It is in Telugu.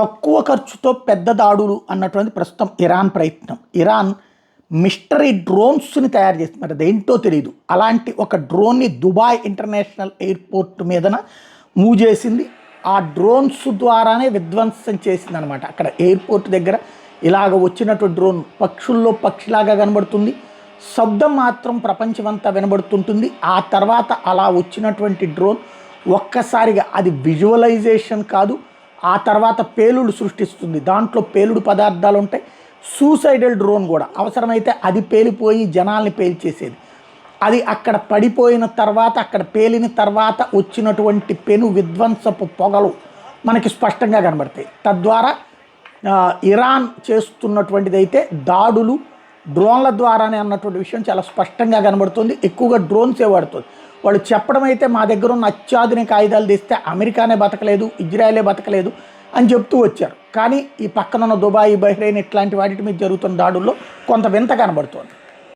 తక్కువ ఖర్చుతో పెద్ద దాడులు అన్నటువంటి ప్రస్తుతం ఇరాన్ ప్రయత్నం. ఇరాన్ మిస్టరీ డ్రోన్స్ని తయారు చేస్తుంది, మరి అదేంటో తెలియదు. అలాంటి ఒక డ్రోన్ని దుబాయ్ ఇంటర్నేషనల్ ఎయిర్పోర్ట్ మీదన మూవ్ చేసింది. ఆ డ్రోన్స్ ద్వారానే విధ్వంసం చేసింది అనమాట. అక్కడ ఎయిర్పోర్ట్ దగ్గర ఇలాగ వచ్చినటువంటి డ్రోన్ పక్షుల్లో పక్షిలాగా కనబడుతుంది, శబ్దం మాత్రం ప్రపంచమంతా వినబడుతుంటుంది. ఆ తర్వాత అలా వచ్చినటువంటి డ్రోన్ ఒక్కసారిగా అది విజువలైజేషన్ కాదు, ఆ తర్వాత పేలుడు సృష్టిస్తుంది. దాంట్లో పేలుడు పదార్థాలు ఉంటాయి. సూసైడల్ డ్రోన్ కూడా, అవసరమైతే అది పేలిపోయి జనాల్ని పేల్చేసేది. అది అక్కడ పడిపోయిన తర్వాత, అక్కడ పేలిన తర్వాత వచ్చినటువంటి పెను విధ్వంసపు పొగలు మనకి స్పష్టంగా కనబడతాయి. తద్వారా ఇరాన్ చేస్తున్నటువంటిది అయితే దాడులు డ్రోన్ల ద్వారానే అన్నటువంటి విషయం చాలా స్పష్టంగా కనబడుతుంది. ఎక్కువగా డ్రోన్సే వాడుతుంది. వాళ్ళు చెప్పడం అయితే మా దగ్గర ఉన్న అత్యాధునిక ఆయుధాలు తెస్తే అమెరికానే బతకలేదు, ఇజ్రాయెలే బతకలేదు అని చెప్తూ వచ్చారు. కానీ ఈ పక్కనున్న దుబాయ్, బహ్రెయిన్ ఇట్లాంటి వాటి మీద జరుగుతున్న దాడుల్లో కొంత వింత కనబడుతోంది.